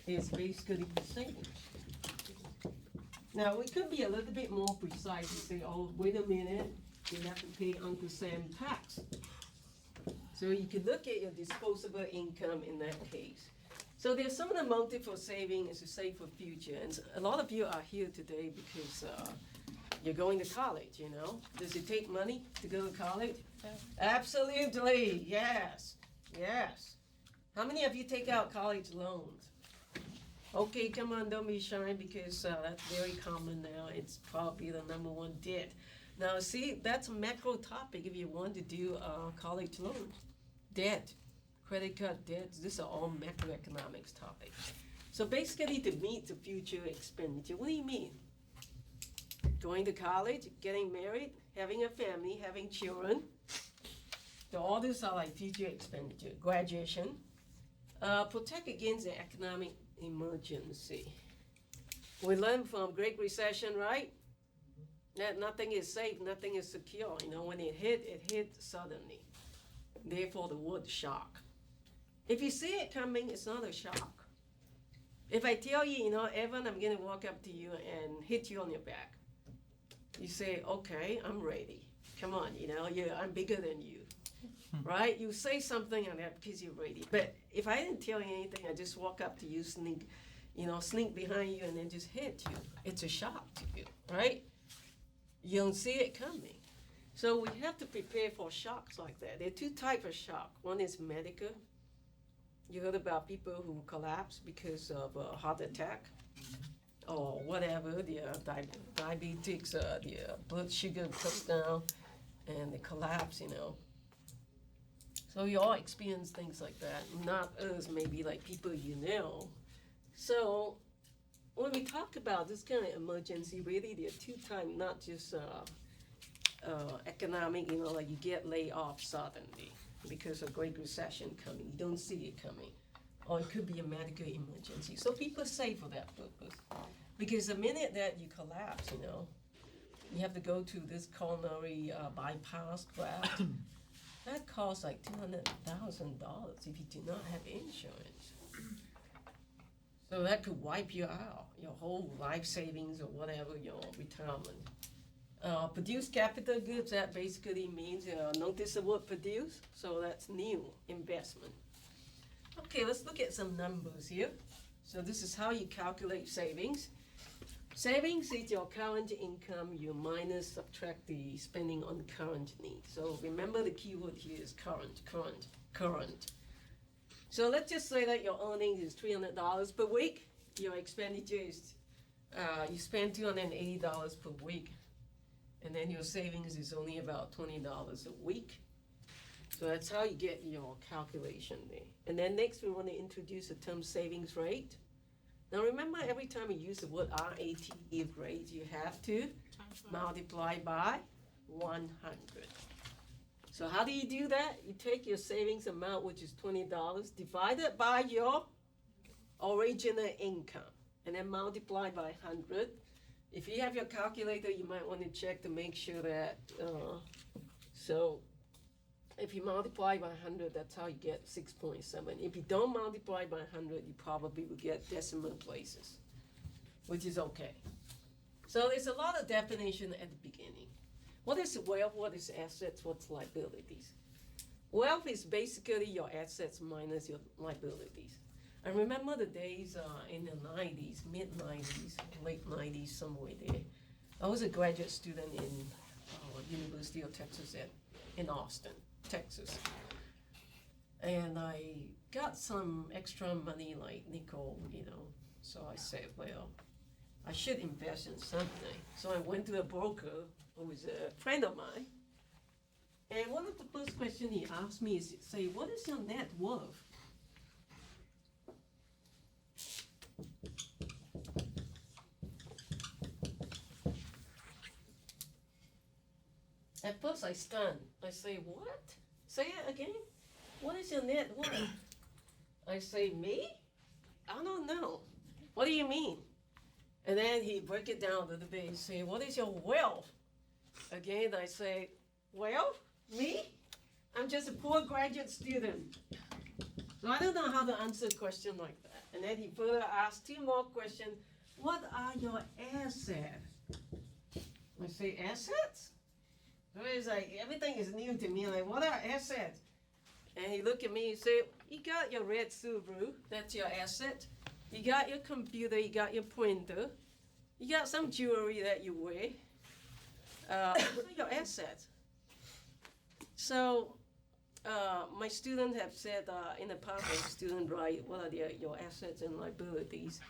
is basically the savings. Now, we could be a little bit more precise and say, oh, wait a minute, you have to pay Uncle Sam tax. So you could look at your disposable income in that case. So there's some of the motive for saving is to save for future. And a lot of you are here today because you're going to college, you know. Does it take money to go to college? Yeah. Absolutely, yes, yes. How many of you take out college loans? Okay, come on, don't be shy because that's very common now. It's probably the number one debt. Now, see, that's a macro topic if you want to do college loans. Debt, credit card debts, these are all macroeconomics topics. So basically to meet the future expenditure, what do you mean? Going to college, getting married, having a family, having children. So all these are like future expenditure. Graduation. Protect against the economic emergency. We learned from Great Recession, right? That nothing is safe, nothing is secure. You know, when it hit suddenly. Therefore, the word shock. If you see it coming, it's not a shock. If I tell you, you know, Evan, I'm going to walk up to you and hit you on your back. You say, okay, I'm ready. Come on, you know, I'm bigger than you. Right? You say something and that because you're ready. But if I didn't tell you anything, I just walk up to you, sneak behind you and then just hit you. It's a shock to you, right? You don't see it coming. So we have to prepare for shocks like that. There are two types of shock. One is medical. You heard about people who collapse because of a heart attack or whatever. Their diabetics, their blood sugar comes down and they collapse, you know. So we all experience things like that. Not us, maybe like people you know. So when we talk about this kind of emergency, really there are two types, not just economic, you know, like you get laid off suddenly because of Great Recession coming. You don't see it coming. Or it could be a medical emergency. So people save for that purpose. Because the minute that you collapse, you know, you have to go to this coronary bypass graft. That costs like $200,000 if you do not have insurance. So that could wipe you out, your whole life savings or whatever, your retirement. Produce capital goods, that basically means, notice the word produce, so that's new investment. Okay, let's look at some numbers here. So this is how you calculate savings. Savings is your current income, you minus, subtract the spending on current needs. So remember the keyword here is current. So let's just say that your earnings is $300 per week. Your expenditure is, you spend $280 per week. And then your savings is only about $20 a week. So that's how you get your calculation there. And then next we want to introduce the term savings rate. Now remember, every time you use the word RATE rate, you have to multiply by 100. So how do you do that? You take your savings amount, which is $20, divided by your original income, and then multiply by 100. If you have your calculator, you might want to check to make sure that, so if you multiply by 100, that's how you get 6.7. If you don't multiply by 100, you probably will get decimal places, which is okay. So there's a lot of definition at the beginning. What is wealth? What is assets? What's liabilities? Wealth is basically your assets minus your liabilities. I remember the days in the 90s, mid-90s, late 90s, somewhere there. I was a graduate student in University of Texas in Austin, Texas. And I got some extra money like nickel, you know. So I said, well, I should invest in something. So I went to a broker who was a friend of mine. And one of the first questions he asked me is, say, what is your net worth? At first I stunned. I say, what? Say it again? What is your net worth? I say, me? I don't know. What do you mean? And then he break it down a little bit and say, what is your wealth? Again, I say, wealth? Me? I'm just a poor graduate student. So I don't know how to answer a question like that. And then he further asked 2 more questions. What are your assets? I say, assets? So it's like, everything is new to me. Like, what are assets? And he looked at me and said, you got your red Subaru, that's your asset. You got your computer, you got your printer. You got some jewelry that you wear. Those are your assets. So, my students have said in the past, my student write, what are your assets and liabilities?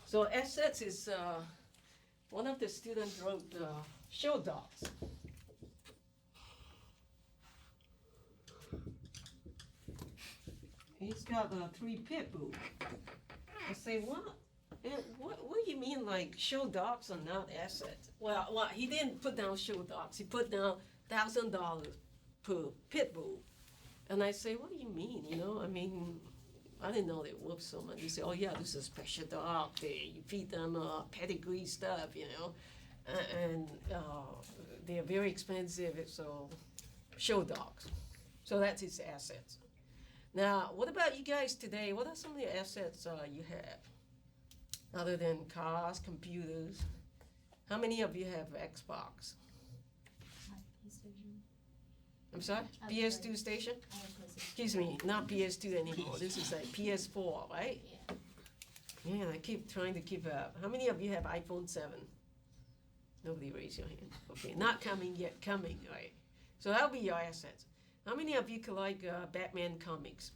So assets is, one of the students wrote show dogs. He's got 3 pit bulls. I say, what? And what do you mean, like, show dogs are not assets? Well, he didn't put down show dogs. He put down $1,000 per pit bull. And I say, what do you mean? You know, I mean, I didn't know they worth so much. He said, oh yeah, this is a special dog. You feed them pedigree stuff, you know, and they're very expensive. So, show dogs. So that's his assets. Now, what about you guys today? What are some of the assets you have, other than cars, computers? How many of you have Xbox? I'm sorry? PS2 station? Excuse me, not PS2 anymore. This is like PS4, right? Yeah. Man, I keep trying to keep up. How many of you have iPhone 7? Nobody raise your hand. Okay, not coming yet, coming, right? So that'll be your assets. How many of you collect Batman comics?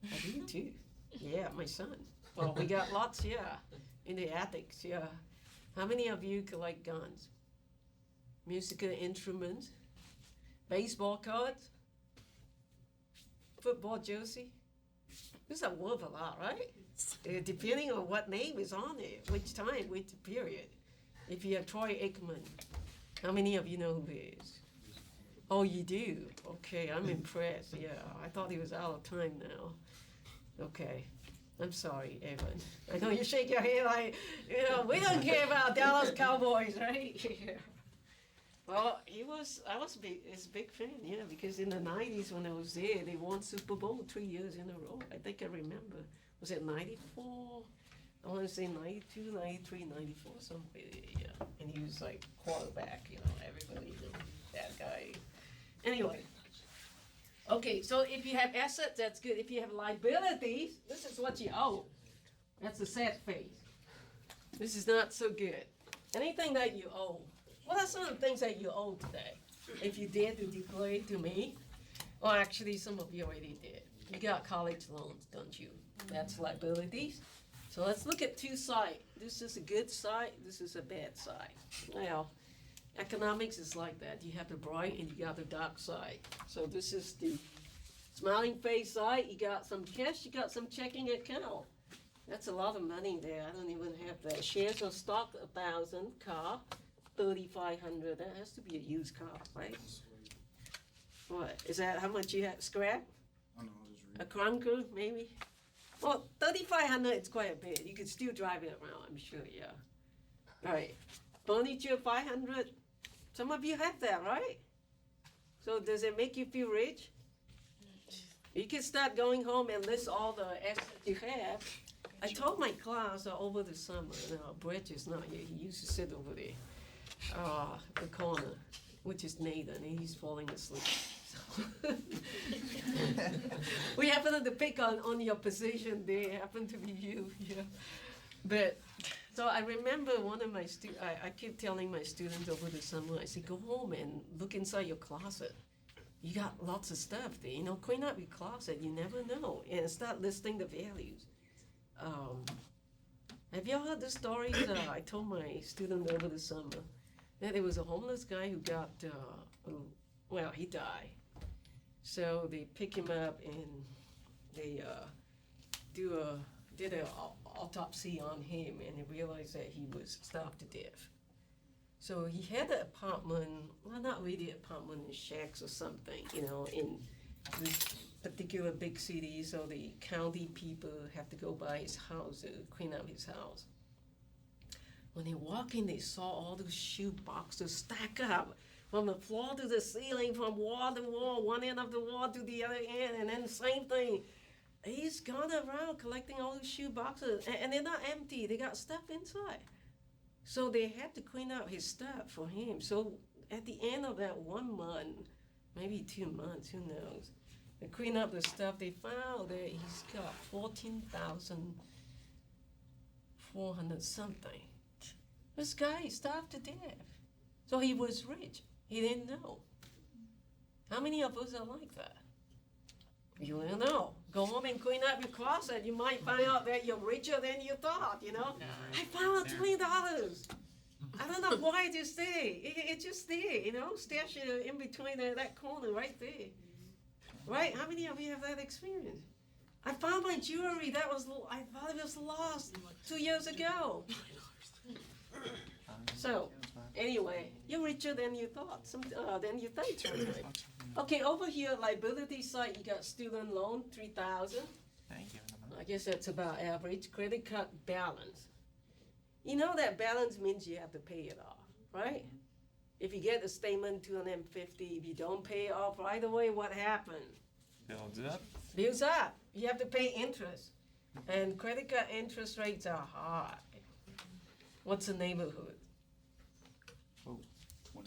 I do too. Yeah, my son. Well, we got lots, yeah, in the attics, yeah. How many of you collect guns? Musical instruments? Baseball cards? Football jersey? These are worth a lot, right? Depending on what name is on it, which time, which period. If you have Troy Aikman, how many of you know who he is? Oh, you do? Okay, I'm impressed. Yeah, I thought he was out of time now. Okay, I'm sorry, Evan. I know you shake your head like, you know, we don't care about Dallas Cowboys, right? Yeah. Well, I was his big fan, yeah, because in the 90s when I was there, they won Super Bowl 3 years in a row. I think I remember. Was it 94? I want to say 92, 93, 94, something, yeah. And he was like quarterback, you know, everybody knew that guy. Anyway, okay, so if you have assets, that's good. If you have liabilities, this is what you owe. That's the sad phase. This is not so good. Anything that you owe. What are some of the things that you owe today? If you dare to declare to me, or actually some of you already did. You got college loans, don't you? That's liabilities. So let's look at 2 sides. This is a good side, this is a bad side. Now, economics is like that. You have the bright and you got the dark side. So this is the smiling face side. You got some cash, you got some checking account. That's a lot of money there. I don't even have that. Shares of stock, 1,000. Car, 3,500. That has to be a used car, right? What, is that how much you have? Scrap? I know, I'll just read. A clunker, maybe? Well, 3,500 is quite a bit. You could still drive it around, I'm sure, yeah. All right. Furniture, 500. Some of you have that, right? So does it make you feel rich? You can start going home and list all the assets you have. I told my class over the summer, Brett is not here. He used to sit over there, the corner, which is Nathan, and he's falling asleep. So we happen to pick on your position there, happen to be you, yeah. But, so I remember one of my students, I keep telling my students over the summer, I say, go home and look inside your closet. You got lots of stuff there, you know, clean up your closet, you never know, and start listing the values. Have y'all heard the stories I told my student over the summer? That there was a homeless guy who got, he died. So they pick him up and they did an autopsy on him, and they realized that he was starved to death. So he had an apartment, well, not really an apartment, in shacks or something, you know, in this particular big city. So the county people have to go by his house to clean up his house. When they walk in, they saw all those shoe boxes stack up from the floor to the ceiling, from wall to wall, one end of the wall to the other end, and then the same thing. He's gone around collecting all the shoe boxes, and they're not empty. They got stuff inside. So they had to clean out his stuff for him. So at the end of that 1 month, maybe 2 months, who knows? They clean up the stuff. They found that he's got 14,400 something. This guy starved to death. So he was rich. He didn't know. How many of us are like that? You don't know. Go home and clean up your closet. You might find out that you're richer than you thought, you know? I found out $20. I don't know why it just there. It's just there, you know? Stash it in between that corner right there. Right? How many of you have that experience? I found my jewelry. I thought it was lost 2 years ago. So, anyway, you're richer than you thought, than you think. Anyway. Okay, over here, liability side, you got student loan, 3,000. Thank you. I guess that's about average. Credit card balance. You know that balance means you have to pay it off, right? If you get a statement, 250, if you don't pay it off right away, what happens? Builds up. Bills up. You have to pay interest. And credit card interest rates are high. What's the neighborhood?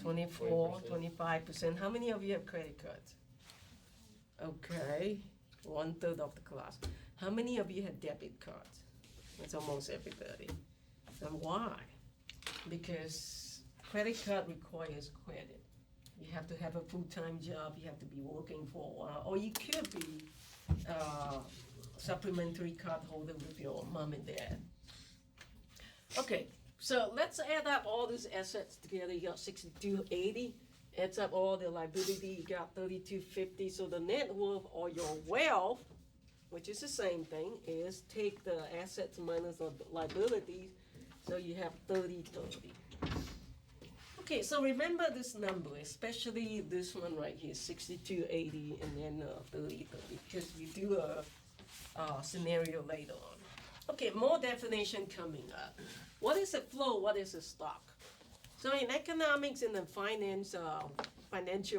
24, 25%. How many of you have credit cards? Okay, 1/3 of the class. How many of you have debit cards? That's almost everybody. And why? Because credit card requires credit. You have to have a full-time job, you have to be working for a while, or you could be supplementary card holder with your mom and dad. Okay, so let's add up all these assets together. You got 6280, adds up all the liability, you got 3250. So the net worth or your wealth, which is the same thing, is take the assets minus the liabilities, so you have 3030. Okay, so remember this number, especially this one right here, 6280 and then 3030, because we do a scenario later on. Okay, more definition coming up. What is a flow? What is a stock? So in economics and the financial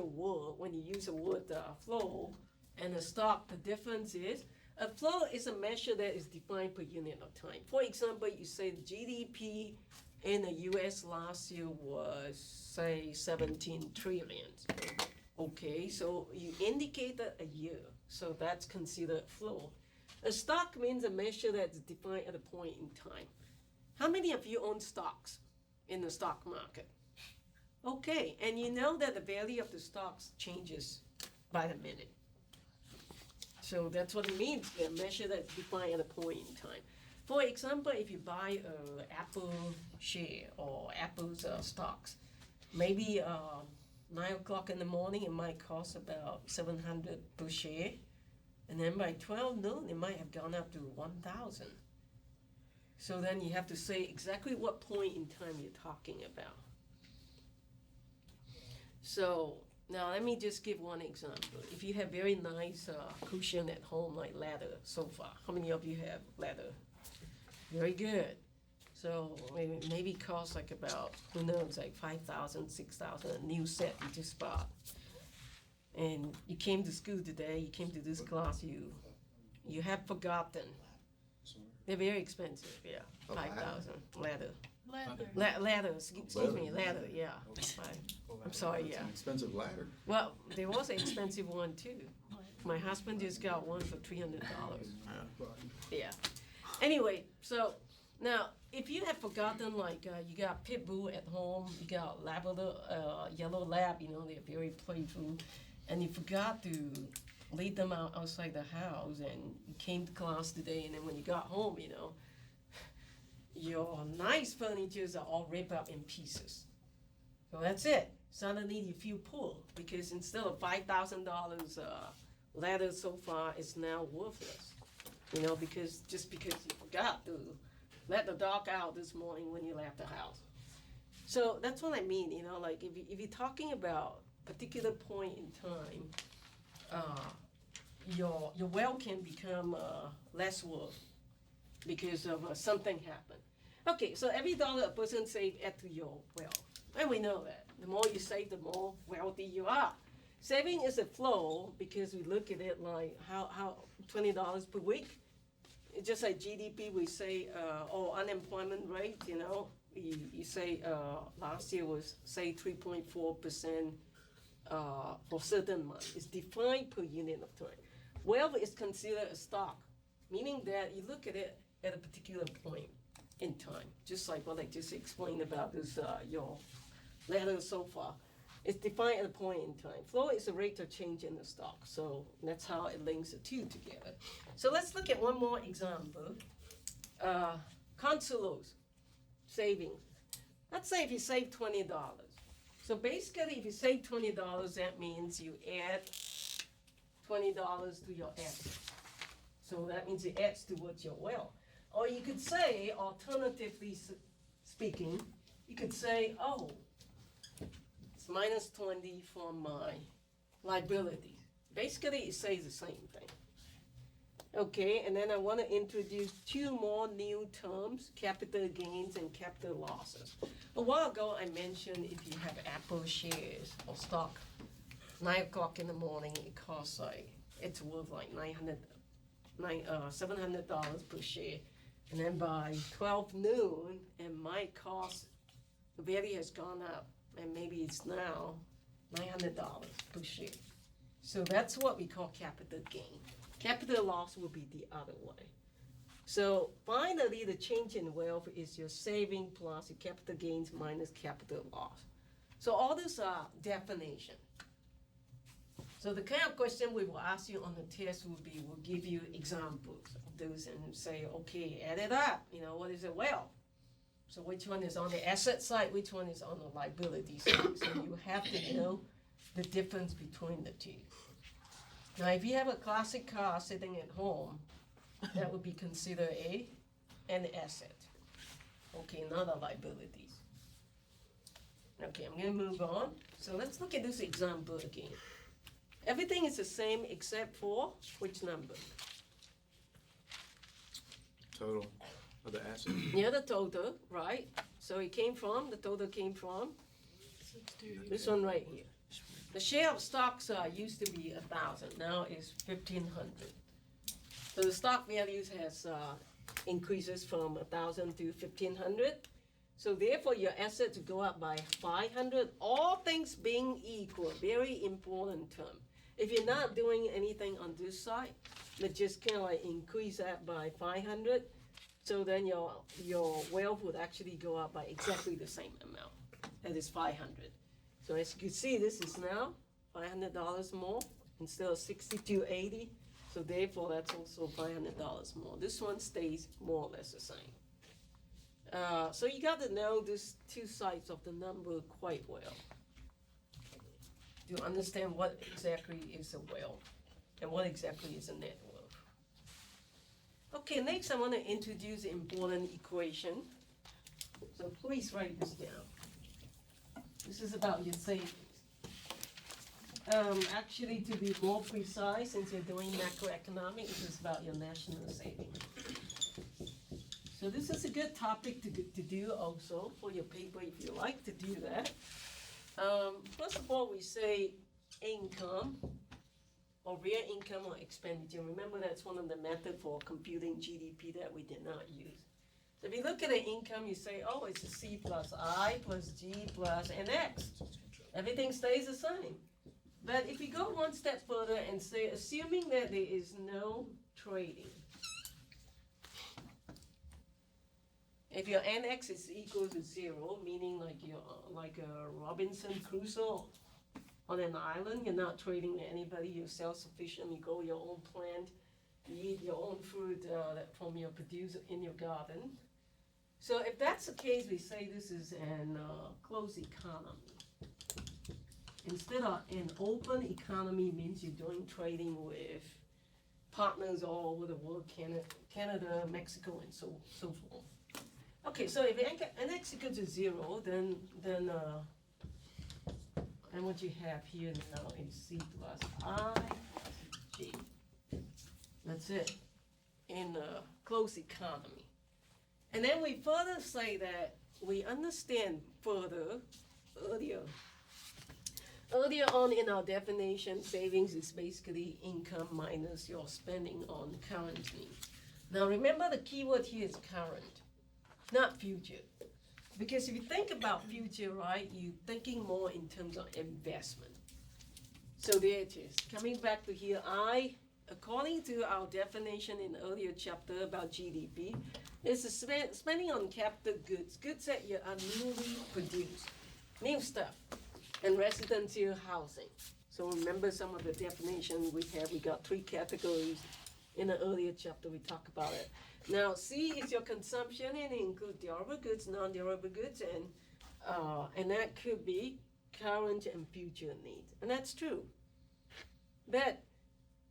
world, when you use the word flow and a stock, the difference is a flow is a measure that is defined per unit of time. For example, you say the GDP in the US last year was, say, 17 trillion. Okay, so you indicate that a year, so that's considered flow. A stock means a measure that's defined at a point in time. How many of you own stocks in the stock market? Okay, and you know that the value of the stocks changes by the minute. So that's what it means, a measure that's defined at a point in time. For example, if you buy an Apple share or Apple's stocks, maybe 9 o'clock in the morning, it might cost about 700 per share. And then by 12 noon, it might have gone up to 1,000. So then you have to say exactly what point in time you're talking about. So now let me just give one example. If you have very nice cushion at home, like leather sofa, how many of you have leather? Very good. So maybe it costs like about, who knows, like 5,000, 6,000, a new set you just bought. And you came to school today, you came to this class, you have forgotten. They're very expensive, yeah, 5,000, leather. Ladder, excuse me, ladder, yeah. I'm sorry, yeah. It's an expensive ladder. Well, there was an expensive one too. My husband just got one for $300. Yeah. Anyway, so now if you have forgotten, like you got pit bull at home, you got Labrador, yellow lab, you know, they're very playful, and you forgot to leave them outside the house, and you came to class today, and then when you got home, you know, your nice furnitures are all ripped up in pieces. So that's it. Suddenly you feel poor because instead of $5,000 ladder sofa is now worthless. You know, because you forgot to let the dog out this morning when you left the house. So that's what I mean, you know, like if you're talking about a particular point in time, your wealth can become less worth because of something happened. Okay, so every dollar a person saves add to your wealth. And we know that. The more you save, the more wealthy you are. Saving is a flow because we look at it like how $20 per week. It's just like GDP, we say, or unemployment rate, you know, you say last year was, say, 3.4% for certain months. It's defined per unit of time. Wealth is considered a stock, meaning that you look at it at a particular point in time, just like what I just explained about this, your letter so far. It's defined at a point in time. Flow is the rate of change in the stock, so that's how it links the two together. So let's look at one more example. Consulos, savings. Let's say if you save $20. So basically, if you save $20, that means you add $20 to your assets. So that means it adds towards your wealth. Or you could say, alternatively speaking, you could say, oh, it's minus 20 from my liabilities. Basically, it says the same thing. Okay, and then I want to introduce two more new terms, capital gains and capital losses. A while ago, I mentioned if you have Apple shares or stock, 9 o'clock in the morning, it costs like, it's worth like $700 per share. And then by 12 noon, it might cost, the value has gone up, and maybe it's now $900 per share. So that's what we call capital gain. Capital loss will be the other way. So finally, the change in wealth is your saving plus your capital gains minus capital loss. So all these are definition. So the kind of question we will ask you on the test will be, we'll give you examples of those and say, okay, add it up. You know, what is a wealth? So which one is on the asset side, which one is on the liability side? So you have to know the difference between the two. Now, if you have a classic car sitting at home, that would be considered an asset. Okay, not a liabilities. Okay, I'm gonna move on. So let's look at this example again. Everything is the same except for which number? Total of the asset. Yeah, the total, right? So the total came from this one right here. The share of stocks used to be 1,000, now is 1,500. So the stock values has increases from 1,000 to 1,500. So therefore, your assets go up by 500. All things being equal, very important term. If you're not doing anything on this side, but just kind of like increase that by 500, so then your wealth would actually go up by exactly the same amount. That is 500. So as you can see, this is now $500 more instead of $6,280. So therefore, that's also $500 more. This one stays more or less the same. So you got to know these two sides of the number quite well to understand what exactly is a wealth and what exactly is a net worth. Okay, next I want to introduce an important equation. So please write this down. This is about your savings. Actually, to be more precise, since you're doing macroeconomics, this is about your national savings. So this is a good topic to do also for your paper if you like to do that. First of all, we say income or real income or expenditure. Remember, that's one of the methods for computing GDP that we did not use. So if you look at the income, you say, oh, it's a C plus I plus G plus an X. Everything stays the same. But if you go one step further and say, assuming that there is no trading, if your NX is equal to 0, meaning like you're like a Robinson Crusoe on an island, you're not trading with anybody, you're self-sufficient, you grow your own plant, you eat your own food from your produce in your garden. So if that's the case, we say this is an closed economy. Instead of an open economy means you're doing trading with partners all over the world, Canada, Mexico, and so forth. Okay, so if NX equals to 0, then and what you have here now is C plus I plus G. That's it in a closed economy. And then we further say that we understand further earlier earlier on in our definition, savings is basically income minus your spending on current needs. Now remember the key word here is current, not future. Because if you think about future, right, you're thinking more in terms of investment. So there it is. Coming back to here, according to our definition in the earlier chapter about GDP, is the spending on capital goods, goods that are newly produced, new stuff, and residential housing. So remember some of the definition we have. We got 3 categories in the earlier chapter. We talk about it. Now C is your consumption, and it includes durable goods, non-durable goods, and that could be current and future needs, and that's true. But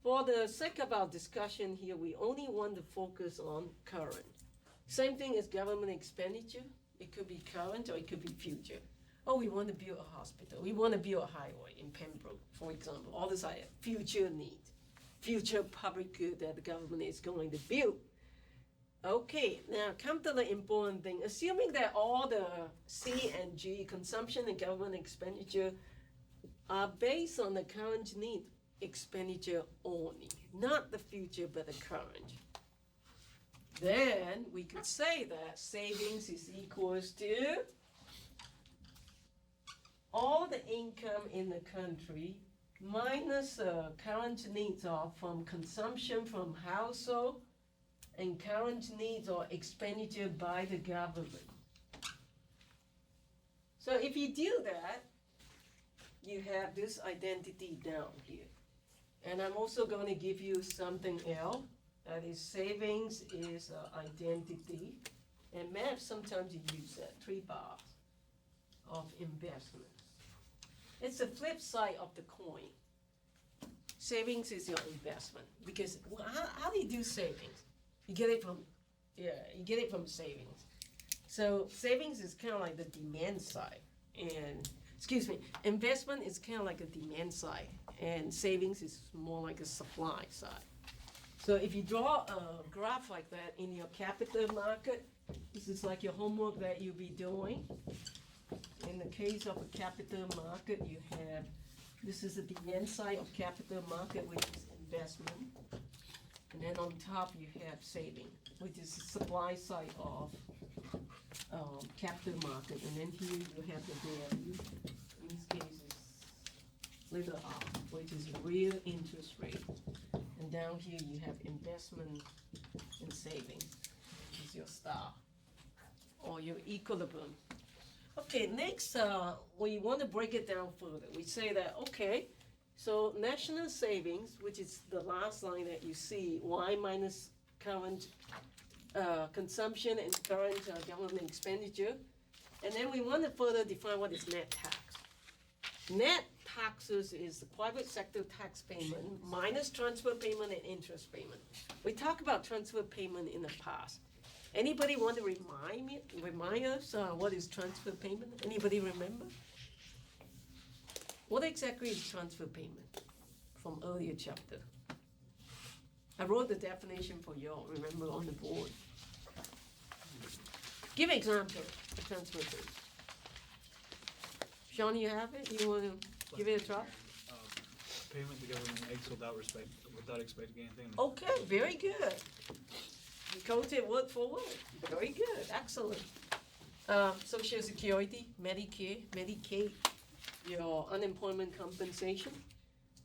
for the sake of our discussion here, we only want to focus on current. Same thing as government expenditure. It could be current or it could be future. Oh, we want to build a hospital. We want to build a highway in Pembroke, for example. All this are future needs, future public good that the government is going to build. Okay, now come to the important thing. Assuming that all the C and G, consumption and government expenditure, are based on the current need expenditure only, not the future but the current, then we could say that savings is equals to all the income in the country minus current needs are from consumption from household and current needs or expenditure by the government. So if you do that, you have this identity down here. And I'm also going to give you something else. That is, savings is identity. And math, sometimes you use that, 3 bars of investments. It's the flip side of the coin. Savings is your investment. Because how do you do savings? You get it from savings. So savings is kind of like the demand side. And, investment is kind of like a demand side. And savings is more like a supply side. So if you draw a graph like that in your capital market, this is like your homework that you'll be doing. In the case of a capital market, you have, this is the demand side of capital market, which is investment. And then on top you have saving, which is the supply side of capital market. And then here you have the value. In this case it's little r, which is real interest rate. And down here you have investment and savings, which is your star, or your equilibrium. Okay, next we want to break it down further. We say that, okay, so national savings, which is the last line that you see, Y minus current consumption and current government expenditure. And then we want to further define what is net tax. Net taxes is the private sector tax payment minus transfer payment and interest payment. We talked about transfer payment in the past. Anybody want to remind us what is transfer payment? Anybody remember? What exactly is transfer payment from earlier chapter? I wrote the definition for you all, remember, on the board. Give an example of transfer payment. Sean, you have it? You want to give it a try? Payment the government makes without expecting anything. Okay, very good. You quoted word for word. Very good, excellent. Social Security, Medicare, Medicaid, your unemployment compensation.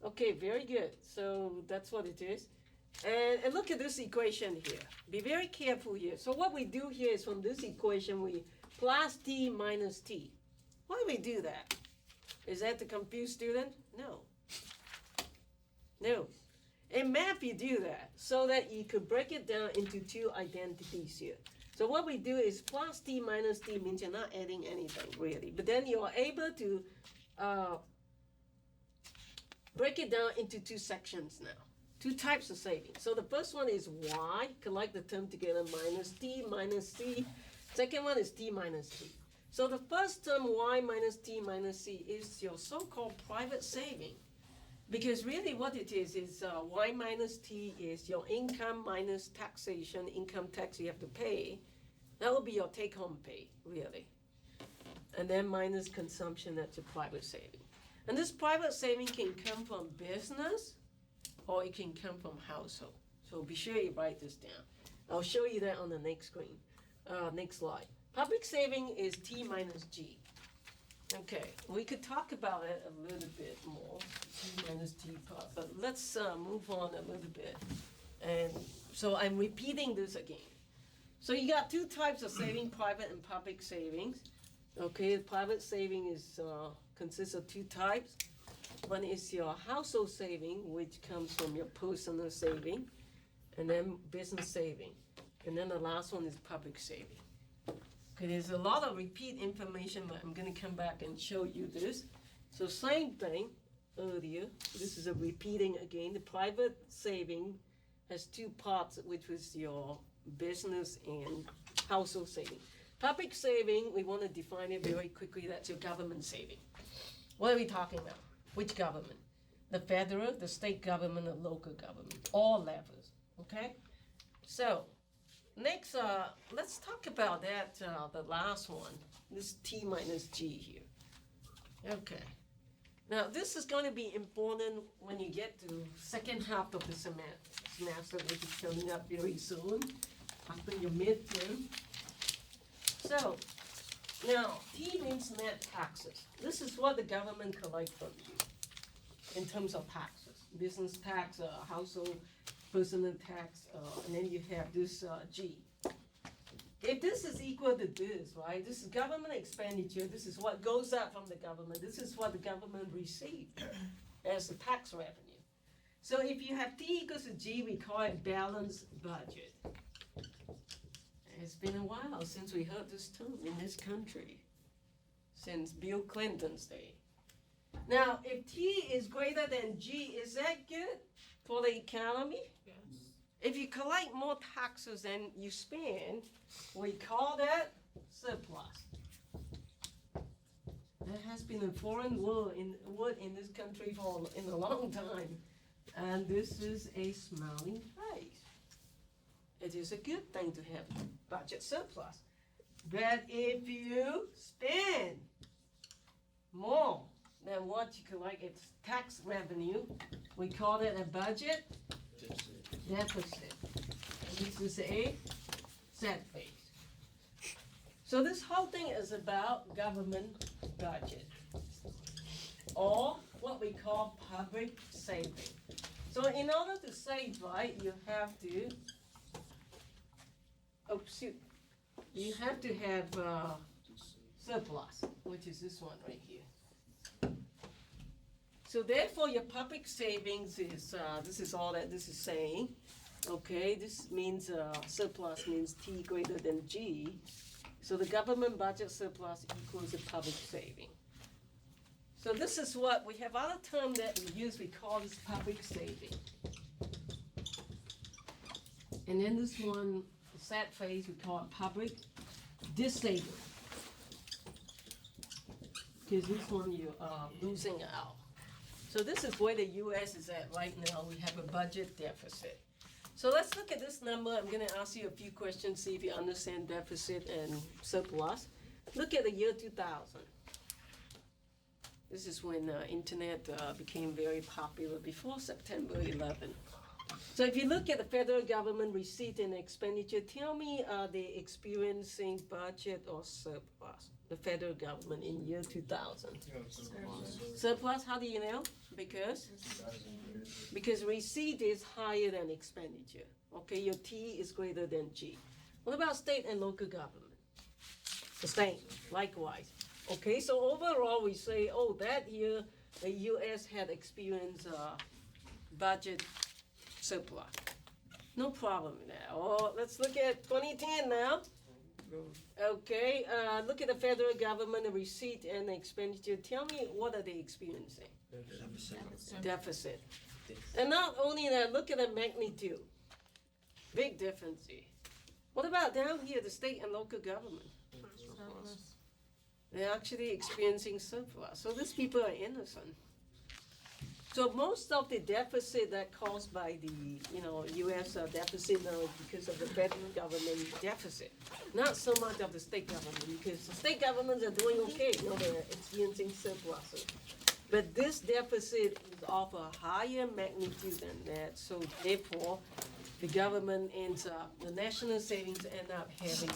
Okay, very good. So that's what it is. And look at this equation here. Be very careful here. So what we do here is from this equation, we plus t minus t. Why do we do that? Is that to confuse student? No. No. In math, you do that so that you could break it down into 2 identities here. So what we do is plus t minus t means you're not adding anything really, but then you are able to break it down into 2 sections now, 2 types of savings. So the first one is y, collect the term together, minus t minus c. Second one is t minus t. So the first term, y minus t minus c, is your so-called private saving. Because really what it is y minus t is your income minus taxation, income tax you have to pay. That will be your take-home pay, really. And then minus consumption, that's your private saving. And this private saving can come from business or it can come from household. So be sure you write this down. I'll show you that on the next screen, next slide. Public saving is T minus G. Okay, we could talk about it a little bit more, T minus T part, but let's move on a little bit. And so I'm repeating this again. So you got two types of saving, private and public savings. Okay, private saving is consists of two types. One is your household saving, which comes from your personal saving, and then business saving. And then the last one is public saving. Okay, there's a lot of repeat information, but I'm gonna come back and show you this. So same thing earlier, this is a repeating again. The private saving has two parts, which was your business and household saving. Public saving, we want to define it very quickly, that's your government saving. What are we talking about? Which government? The federal, the state government, the local government, all levels, okay? So, next, let's talk about that, the last one, this T minus G here. Okay. Now, this is going to be important when you get to second half of the semester, which is coming up very soon, after your midterm. So, now, T means net taxes. This is what the government collects from you in terms of taxes. Business tax, household, personal tax, and then you have this G. If this is equal to this, right, this is government expenditure, this is what goes out from the government, this is what the government received as the tax revenue. So if you have T equals to G, we call it balanced budget. It's been a while since we heard this term in this country, since Bill Clinton's day. Now, if T is greater than G, is that good for the economy? Yes. If you collect more taxes than you spend, we call that surplus. That has been a foreign word in this country for in a long time. And this is a smiling face. It is a good thing to have budget surplus. But if you spend more than what you collect as tax revenue, we call it a budget deficit. And this is a sad face. So this whole thing is about government budget, or what we call public saving. So in order to save, right, you have to, you have to have surplus, which is this one right here. So therefore, your public savings is, this is all that this is saying. Okay, this means surplus means T greater than G. So the government budget surplus equals the public saving. So this is what, we have other term that we use, we call this public saving. And then this one, the sad phrase, we call it public disabling. Because this one you are losing out. So this is where the US is at right now. We have a budget deficit. So let's look at this number. I'm gonna ask you a few questions, see if you understand deficit and surplus. Look at the year 2000. This is when internet became very popular, before September 11. So if you look at the federal government receipt and expenditure, tell me, are they experiencing budget or surplus? The federal government in year 2000. Surplus, how do you know? Because receipt is higher than expenditure. Okay, your T is greater than G. What about state and local government? The same, likewise. Okay, so overall we say, oh, that year the US had experienced budget surplus. No problem with that. Oh, let's look at 2010 now. Okay, look at the federal government, the receipt and the expenditure. Tell me, what are they experiencing? Deficit. And not only that, look at the magnitude. Big difference here. What about down here, the state and local government? They're actually experiencing surplus. So these people are innocent. So most of the deficit that caused by the, U.S. Deficit now is because of the federal government deficit, not so much of the state government, because the state governments are doing okay. They're experiencing surpluses. But this deficit is of a higher magnitude than that, so therefore, the government ends up, the national savings end up having